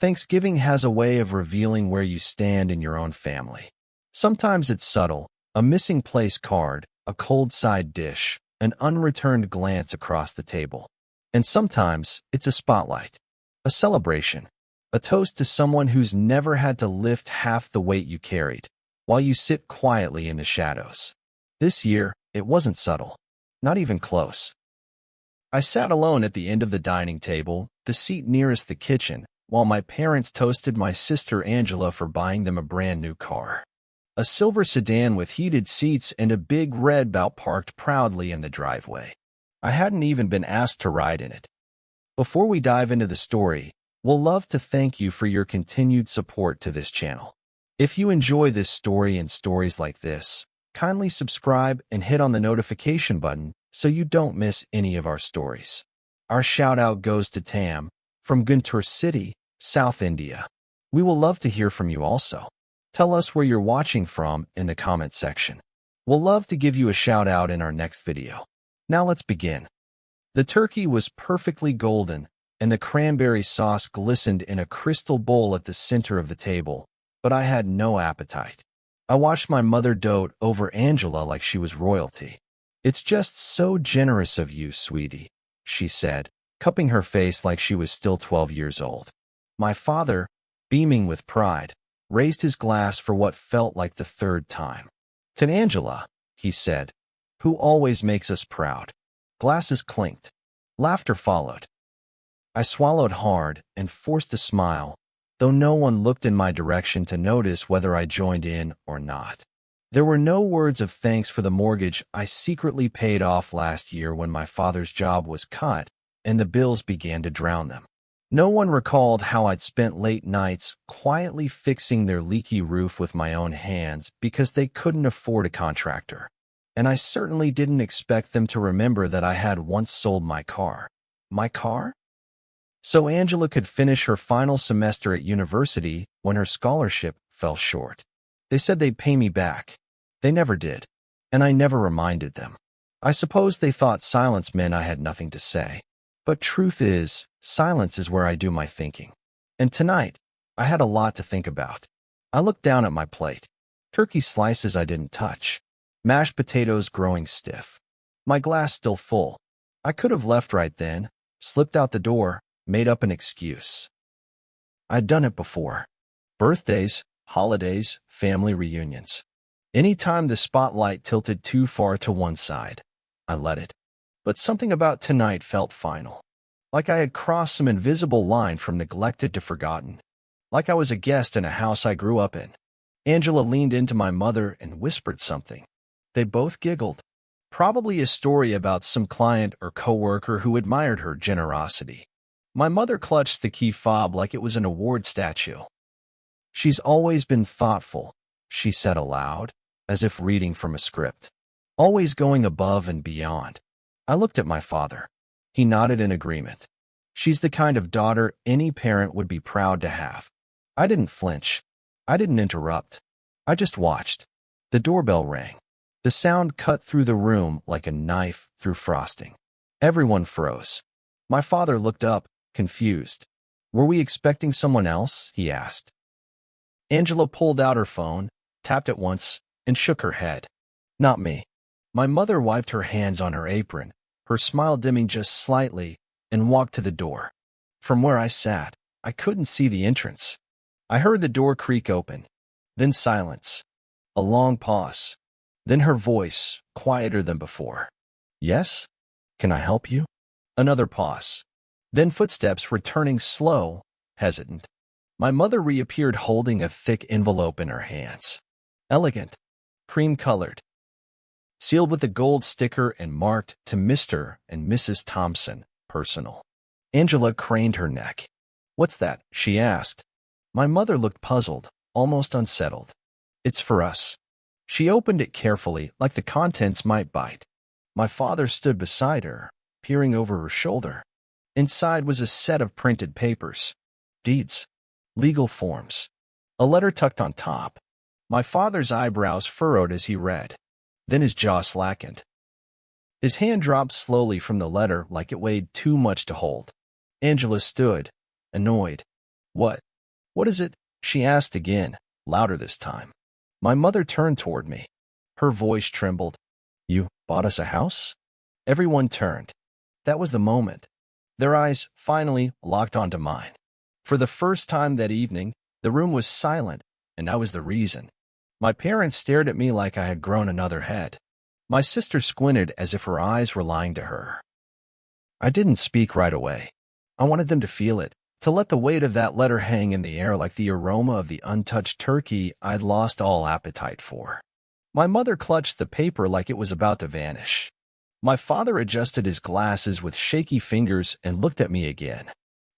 Thanksgiving has a way of revealing where you stand in your own family. Sometimes it's subtle, a missing place card, a cold side dish, an unreturned glance across the table. And sometimes it's a spotlight, a celebration, a toast to someone who's never had to lift half the weight you carried, while you sit quietly in the shadows. This year, it wasn't subtle, not even close. I sat alone at the end of the dining table, the seat nearest the kitchen, while my parents toasted my sister Angela for buying them a brand new car. A silver sedan with heated seats and a big red bout parked proudly in the driveway. I hadn't even been asked to ride in it. Before we dive into the story, we'll love to thank you for your continued support to this channel. If you enjoy this story and stories like this, kindly subscribe and hit on the notification button so you don't miss any of our stories. Our shout-out goes to Tam, from Guntur City, South India. We will love to hear from you also. Tell us where you're watching from in the comment section. We'll love to give you a shout-out in our next video. Now let's begin. The turkey was perfectly golden, and the cranberry sauce glistened in a crystal bowl at the center of the table, but I had no appetite. I watched my mother dote over Angela like she was royalty. "It's just so generous of you, sweetie," she said, cupping her face like she was still 12 years old. My father, beaming with pride, raised his glass for what felt like the third time. "To Angela," he said, "who always makes us proud." Glasses clinked. Laughter followed. I swallowed hard and forced a smile, though no one looked in my direction to notice whether I joined in or not. There were no words of thanks for the mortgage I secretly paid off last year when my father's job was cut and the bills began to drown them. No one recalled how I'd spent late nights quietly fixing their leaky roof with my own hands because they couldn't afford a contractor. And I certainly didn't expect them to remember that I had once sold my car. My car? So Angela could finish her final semester at university when her scholarship fell short. They said they'd pay me back. They never did, and I never reminded them. I suppose they thought silence meant I had nothing to say. But truth is, silence is where I do my thinking. And tonight, I had a lot to think about. I looked down at my plate. Turkey slices I didn't touch. Mashed potatoes growing stiff. My glass still full. I could have left right then, slipped out the door, made up an excuse. I'd done it before. Birthdays, holidays, family reunions. Anytime the spotlight tilted too far to one side, I let it. But something about tonight felt final. Like I had crossed some invisible line from neglected to forgotten. Like I was a guest in a house I grew up in. Angela leaned into my mother and whispered something. They both giggled. Probably a story about some client or coworker who admired her generosity. My mother clutched the key fob like it was an award statue. "She's always been thoughtful," she said aloud, as if reading from a script. "Always going above and beyond." I looked at my father. He nodded in agreement. "She's the kind of daughter any parent would be proud to have." I didn't flinch. I didn't interrupt. I just watched. The doorbell rang. The sound cut through the room like a knife through frosting. Everyone froze. My father looked up, confused. "Were we expecting someone else?" he asked. Angela pulled out her phone, tapped it once, and shook her head. "Not me." My mother wiped her hands on her apron, her smile dimming just slightly, and walked to the door. From where I sat, I couldn't see the entrance. I heard the door creak open. Then silence. A long pause. Then her voice, quieter than before. "Yes? Can I help you?" Another pause. Then footsteps returning slow, hesitant. My mother reappeared holding a thick envelope in her hands. Elegant. Cream-colored. Sealed with a gold sticker and marked to Mr. and Mrs. Thompson, personal. Angela craned her neck. "What's that?" she asked. My mother looked puzzled, almost unsettled. "It's for us." She opened it carefully, like the contents might bite. My father stood beside her, peering over her shoulder. Inside was a set of printed papers. Deeds. Legal forms. A letter tucked on top. My father's eyebrows furrowed as he read. Then his jaw slackened. His hand dropped slowly from the letter like it weighed too much to hold. Angela stood, annoyed. "What?" What is it? She asked again, louder this time. My mother turned toward me. Her voice trembled. You bought us a house? Everyone turned. That was the moment. Their eyes finally locked onto mine. For the first time that evening, the room was silent, and I was the reason. My parents stared at me like I had grown another head. My sister squinted as if her eyes were lying to her. I didn't speak right away. I wanted them to feel it, to let the weight of that letter hang in the air like the aroma of the untouched turkey I'd lost all appetite for. My mother clutched the paper like it was about to vanish. My father adjusted his glasses with shaky fingers and looked at me again.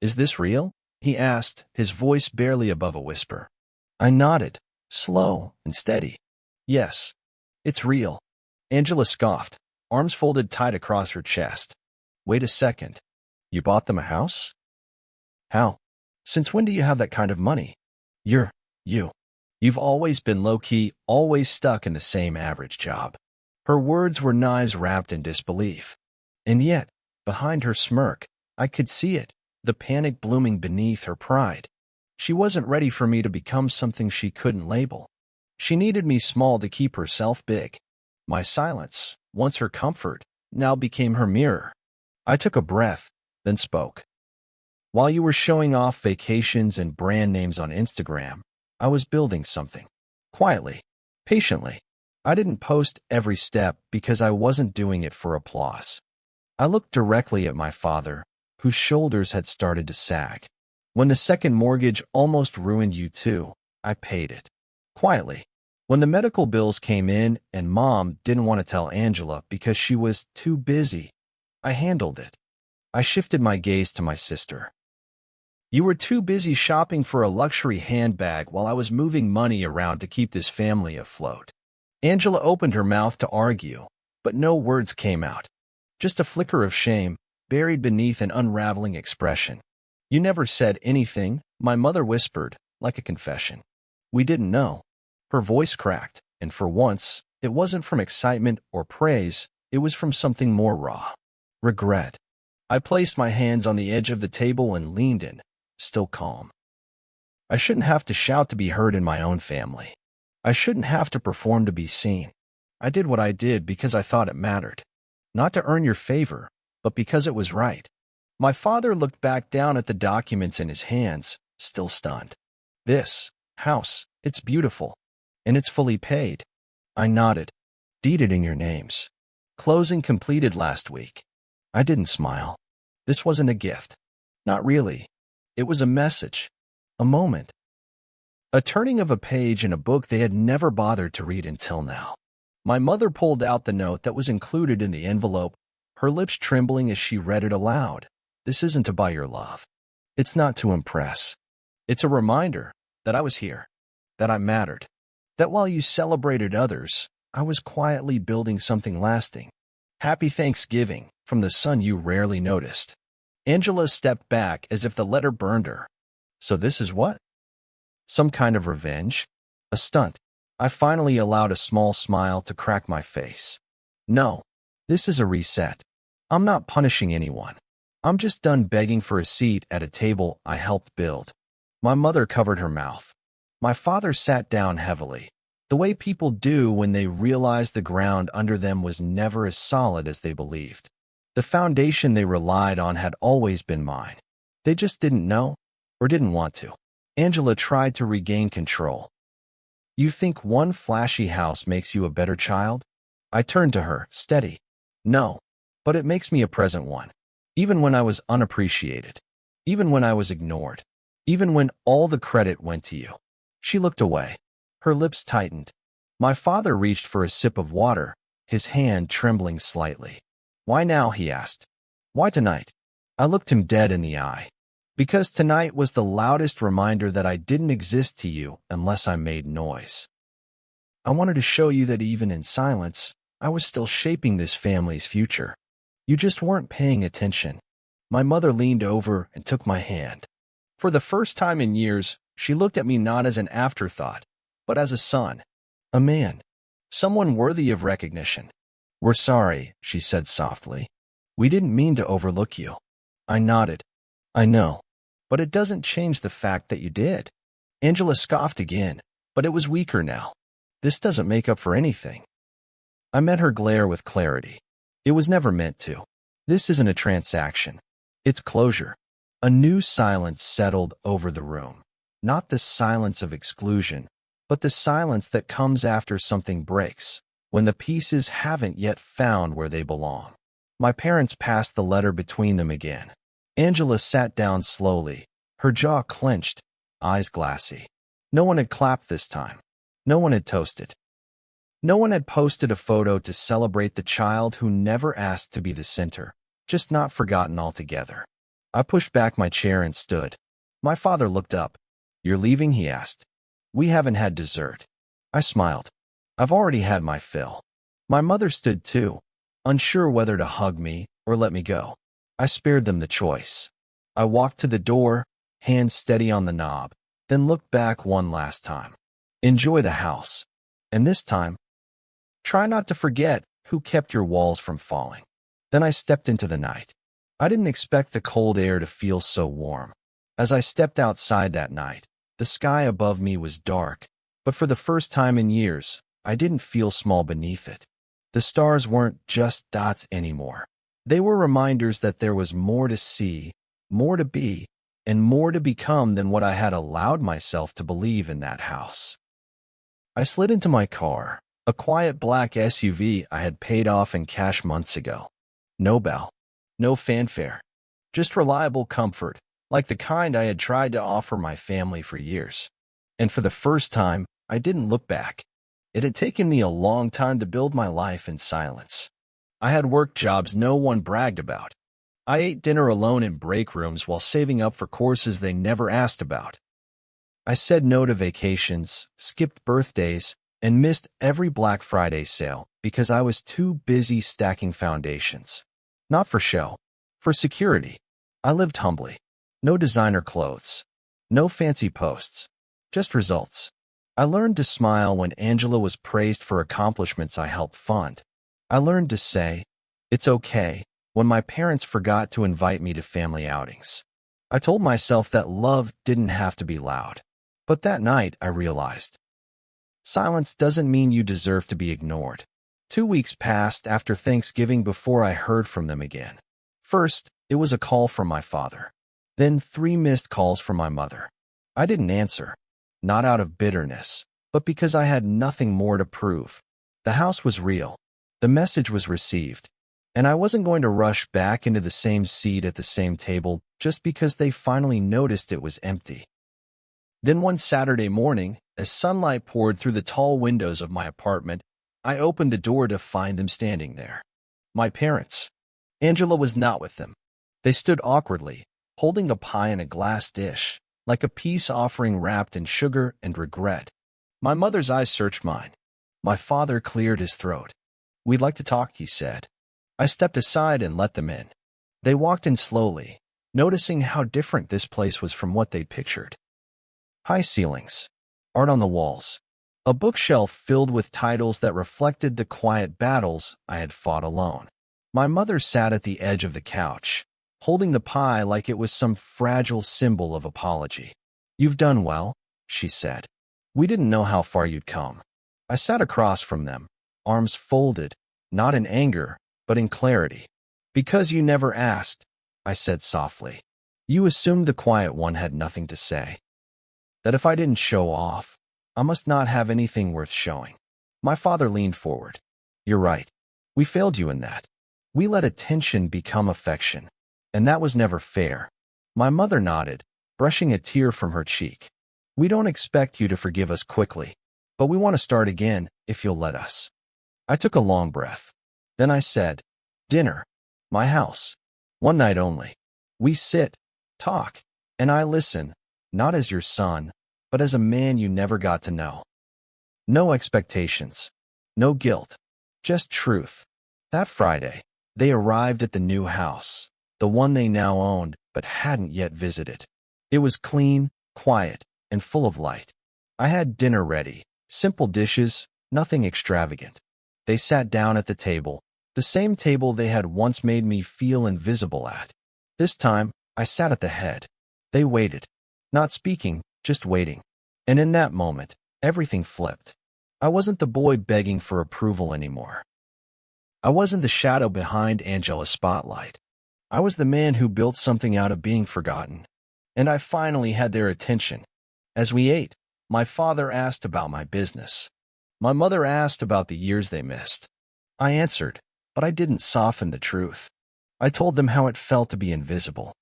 Is this real? He asked, his voice barely above a whisper. I nodded, slow and steady. Yes, it's real. Angela scoffed, arms folded tight across her chest. Wait a second. You bought them a house? How? Since when do you have that kind of money? You've always been low-key, always stuck in the same average job. Her words were knives wrapped in disbelief. And yet, behind her smirk, I could see it, the panic blooming beneath her pride. She wasn't ready for me to become something she couldn't label. She needed me small to keep herself big. My silence, once her comfort, now became her mirror. I took a breath, then spoke. While you were showing off vacations and brand names on Instagram, I was building something. Quietly, patiently. I didn't post every step because I wasn't doing it for applause. I looked directly at my father, whose shoulders had started to sag. When the second mortgage almost ruined you too, I paid it. Quietly. When the medical bills came in and Mom didn't want to tell Angela because she was too busy, I handled it. I shifted my gaze to my sister. You were too busy shopping for a luxury handbag while I was moving money around to keep this family afloat. Angela opened her mouth to argue, but no words came out. Just a flicker of shame, buried beneath an unraveling expression. You never said anything, my mother whispered, like a confession. We didn't know. Her voice cracked, and for once, it wasn't from excitement or praise, it was from something more raw. Regret. I placed my hands on the edge of the table and leaned in, still calm. I shouldn't have to shout to be heard in my own family. I shouldn't have to perform to be seen. I did what I did because I thought it mattered. Not to earn your favor, but because it was right. My father looked back down at the documents in his hands, still stunned. This house, it's beautiful. And it's fully paid. I nodded. Deeded in your names. Closing completed last week. I didn't smile. This wasn't a gift. Not really. It was a message. A moment. A turning of a page in a book they had never bothered to read until now. My mother pulled out the note that was included in the envelope, her lips trembling as she read it aloud. This isn't to buy your love. It's not to impress. It's a reminder that I was here, that I mattered, that while you celebrated others, I was quietly building something lasting. Happy Thanksgiving, from the son you rarely noticed. Angela stepped back as if the letter burned her. So this is what? Some kind of revenge? A stunt? I finally allowed a small smile to crack my face. No, this is a reset. I'm not punishing anyone. I'm just done begging for a seat at a table I helped build. My mother covered her mouth. My father sat down heavily, the way people do when they realize the ground under them was never as solid as they believed. The foundation they relied on had always been mine. They just didn't know, or didn't want to. Angela tried to regain control. You think one flashy house makes you a better child? I turned to her, steady. No, but it makes me a present one. Even when I was unappreciated. Even when I was ignored. Even when all the credit went to you. She looked away. Her lips tightened. My father reached for a sip of water, his hand trembling slightly. Why now, he asked. Why tonight? I looked him dead in the eye. Because tonight was the loudest reminder that I didn't exist to you unless I made noise. I wanted to show you that even in silence, I was still shaping this family's future. You just weren't paying attention. My mother leaned over and took my hand. For the first time in years, she looked at me not as an afterthought, but as a son, a man, someone worthy of recognition. We're sorry, she said softly. We didn't mean to overlook you. I nodded. I know, but it doesn't change the fact that you did. Angela scoffed again, but it was weaker now. This doesn't make up for anything. I met her glare with clarity. It was never meant to. This isn't a transaction. It's closure. A new silence settled over the room. Not the silence of exclusion, but the silence that comes after something breaks, when the pieces haven't yet found where they belong. My parents passed the letter between them again. Angela sat down slowly, her jaw clenched, eyes glassy. No one had clapped this time. No one had toasted. No one had posted a photo to celebrate the child who never asked to be the center, just not forgotten altogether. I pushed back my chair and stood. My father looked up. "You're leaving?" he asked. "We haven't had dessert." I smiled. "I've already had my fill." My mother stood too, unsure whether to hug me or let me go. I spared them the choice. I walked to the door, hands steady on the knob, then looked back one last time. Enjoy the house. And this time, try not to forget who kept your walls from falling. Then I stepped into the night. I didn't expect the cold air to feel so warm. As I stepped outside that night, the sky above me was dark, but for the first time in years, I didn't feel small beneath it. The stars weren't just dots anymore. They were reminders that there was more to see, more to be, and more to become than what I had allowed myself to believe in that house. I slid into my car, a quiet black SUV I had paid off in cash months ago. No bell, no fanfare, just reliable comfort, like the kind I had tried to offer my family for years. And for the first time, I didn't look back. It had taken me a long time to build my life in silence. I had worked jobs no one bragged about. I ate dinner alone in break rooms while saving up for courses they never asked about. I said no to vacations, skipped birthdays, and missed every Black Friday sale because I was too busy stacking foundations. Not for show, for security. I lived humbly. No designer clothes. No fancy posts. Just results. I learned to smile when Angela was praised for accomplishments I helped fund. I learned to say, "It's okay," when my parents forgot to invite me to family outings. I told myself that love didn't have to be loud. But that night, I realized, silence doesn't mean you deserve to be ignored. 2 weeks passed after Thanksgiving before I heard from them again. First, it was a call from my father. Then 3 missed calls from my mother. I didn't answer, not out of bitterness, but because I had nothing more to prove. The house was real. The message was received. And I wasn't going to rush back into the same seat at the same table just because they finally noticed it was empty. Then one Saturday morning, as sunlight poured through the tall windows of my apartment, I opened the door to find them standing there. My parents. Angela was not with them. They stood awkwardly, holding a pie in a glass dish, like a peace offering wrapped in sugar and regret. My mother's eyes searched mine. My father cleared his throat. "We'd like to talk," he said. I stepped aside and let them in. They walked in slowly, noticing how different this place was from what they'd pictured. High ceilings, art on the walls, a bookshelf filled with titles that reflected the quiet battles I had fought alone. My mother sat at the edge of the couch, holding the pie like it was some fragile symbol of apology. "You've done well," she said. "We didn't know how far you'd come." I sat across from them, arms folded, not in anger, but in clarity. "Because you never asked," I said softly. "You assumed the quiet one had nothing to say. That if I didn't show off, I must not have anything worth showing." My father leaned forward. "You're right. We failed you in that. We let attention become affection, and that was never fair." My mother nodded, brushing a tear from her cheek. "We don't expect you to forgive us quickly, but we want to start again if you'll let us." I took a long breath. Then I said, "Dinner. My house. One night only. We sit, talk, and I listen, not as your son, but as a man you never got to know. No expectations. No guilt. Just truth." That Friday, they arrived at the new house, the one they now owned but hadn't yet visited. It was clean, quiet, and full of light. I had dinner ready, simple dishes, nothing extravagant. They sat down at the table, the same table they had once made me feel invisible at. This time, I sat at the head. They waited, not speaking, just waiting. And in that moment, everything flipped. I wasn't the boy begging for approval anymore. I wasn't the shadow behind Angela's spotlight. I was the man who built something out of being forgotten. And I finally had their attention. As we ate, my father asked about my business. My mother asked about the years they missed. I answered, but I didn't soften the truth. I told them how it felt to be invisible.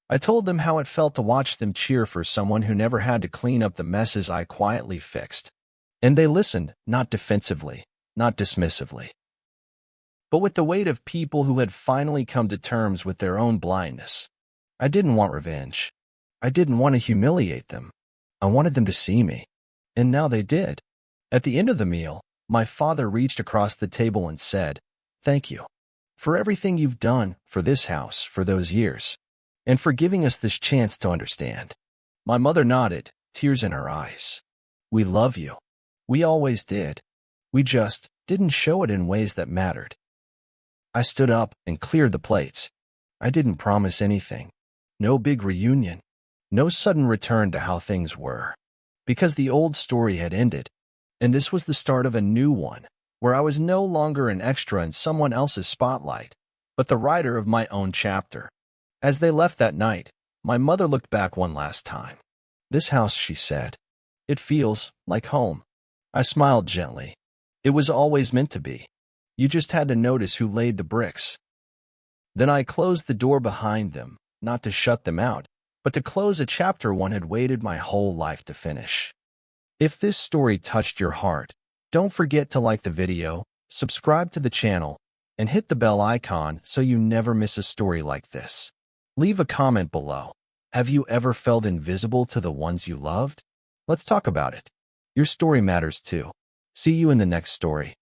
I told them how it felt to watch them cheer for someone who never had to clean up the messes I quietly fixed. And they listened, not defensively, not dismissively, but with the weight of people who had finally come to terms with their own blindness. I didn't want revenge. I didn't want to humiliate them. I wanted them to see me. And now they did. At the end of the meal, my father reached across the table and said, "Thank you for everything you've done for this house for those years, and for giving us this chance to understand." My mother nodded, tears in her eyes. "We love you. We always did. We just didn't show it in ways that mattered." I stood up and cleared the plates. I didn't promise anything. No big reunion. No sudden return to how things were. Because the old story had ended, and this was the start of a new one, where I was no longer an extra in someone else's spotlight, but the writer of my own chapter. As they left that night, my mother looked back one last time. "This house," she said, "it feels like home." I smiled gently. "It was always meant to be. You just had to notice who laid the bricks." Then I closed the door behind them, not to shut them out, but to close a chapter one had waited my whole life to finish. If this story touched your heart, don't forget to like the video, subscribe to the channel, and hit the bell icon so you never miss a story like this. Leave a comment below. Have you ever felt invisible to the ones you loved? Let's talk about it. Your story matters too. See you in the next story.